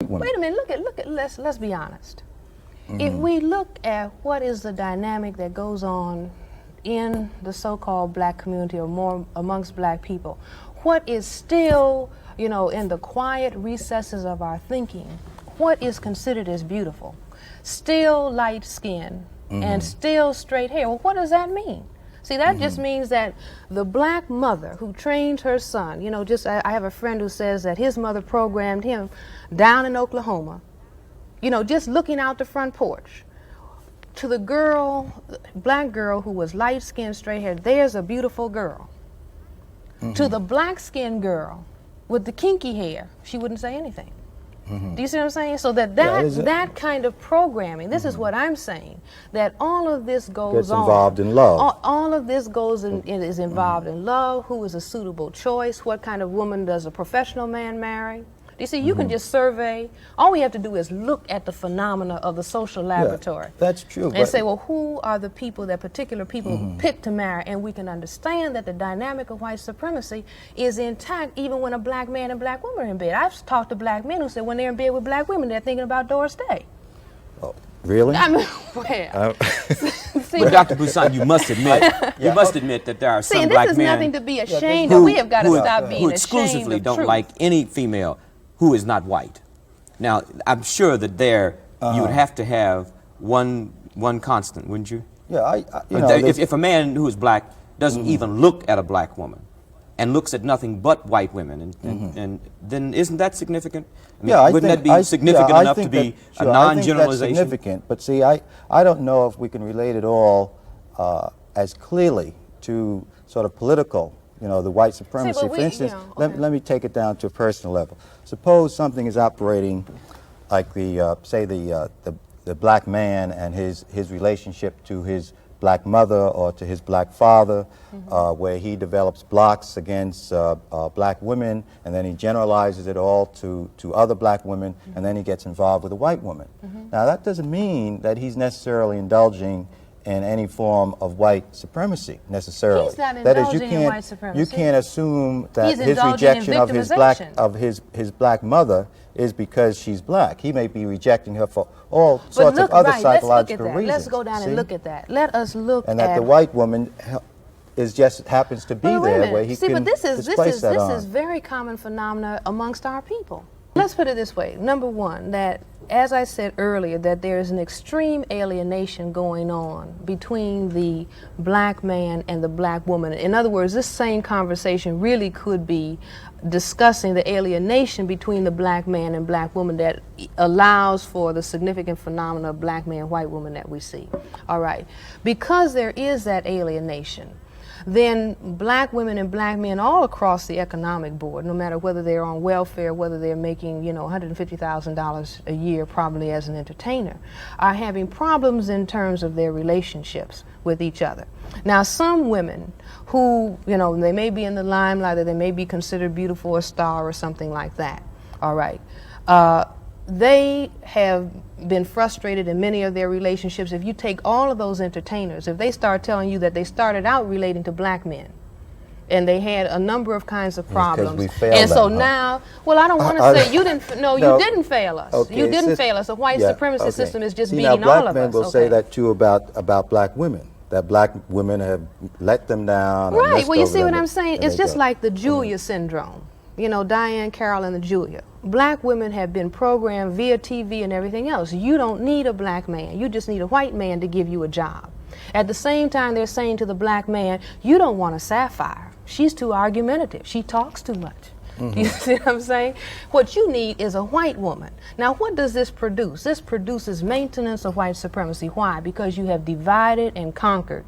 white women. Wait a minute, look at, let's be honest. If we look at what is the dynamic that goes on in the so-called black community or more amongst black people, what is still, you know, in the quiet recesses of our thinking, what is considered as beautiful? Still light skin and still straight hair. Well, what does that mean? See, that just means that the black mother who trained her son, you know, I have a friend who says that his mother programmed him down in Oklahoma, you know, just looking out the front porch. To the girl, black girl who was light skinned, straight hair, there's a beautiful girl. To the black skinned girl with the kinky hair, she wouldn't say anything. Do you see what I'm saying? So that kind of programming, this is what I'm saying, that all of this goes on. Involved in love. All of this is involved in love. Who is a suitable choice? What kind of woman does a professional man marry? You see, you can just survey. All we have to do is look at the phenomena of the social laboratory. Yeah, that's true. And say, well, who are the people, that particular people pick to marry? And we can understand that the dynamic of white supremacy is intact even when a black man and black woman are in bed. I've talked to black men who say when they're in bed with black women, they're thinking about Doris Day. Oh, really? I mean, well. See, but Dr. Poussaint, you must admit, that there are some and black this is men nothing to be ashamed of. We have got to stop being who ashamed exclusively of don't truth. like any female who is not white. Now, I'm sure that there you would have to have one constant, wouldn't you? Yeah, if a man who is black doesn't even look at a black woman and looks at nothing but white women, and then isn't that significant? I mean, wouldn't that be significant enough to be a non-generalization? That's significant, but see, I don't know if we can relate it all as clearly to sort of political, you know, the white supremacy. For instance, let me take it down to a personal level. Suppose something is operating like say the black man and his relationship to his black mother or to his black father, where he develops blocks against black women, and then he generalizes it all to other black women, and then he gets involved with a white woman. Now, that doesn't mean that he's necessarily indulging in any form of white supremacy necessarily. He's not that is, indulging in white supremacy. you can't assume that He's his indulging in rejection of his black mother is because she's black. He may be rejecting her for all sorts of other psychological reasons. Let's go down and look at that. Let us look and that the white woman is just happens to be there where he can displace that on. This is very common phenomena amongst our people. Let's put it this way. Number one, that as I said earlier, that there is an extreme alienation going on between the black man and the black woman. In other words, this same conversation really could be discussing the alienation between the black man and black woman that allows for the significant phenomena of black man, white woman that we see. All right. Because there is that alienation, then black women and black men all across the economic board, no matter whether they're on welfare, whether they're making, you know, $150,000 a year probably as an entertainer, are having problems in terms of their relationships with each other. Now, some women who, you know, they may be in the limelight, or they may be considered beautiful or star or something like that, all right, they have been frustrated in many of their relationships. If you take all of those entertainers, if they start telling you that they started out relating to black men, and they had a number of kinds of problems, and so now, well, I don't want to say you didn't. No, you didn't fail us. Okay, you didn't fail us. The white supremacy system is just beating all of us. Black men will say that too about black women. That black women have let them down. Right. Well, you see what I'm saying? It's just like the Julia syndrome. You know, Diane Carroll and the Julia. Black women have been programmed via TV and everything else. You don't need a black man. You just need a white man to give you a job. At the same time, they're saying to the black man, you don't want a sapphire. She's too argumentative. She talks too much. You see what I'm saying? What you need is a white woman. Now, what does this produce? This produces maintenance of white supremacy. Why? Because you have divided and conquered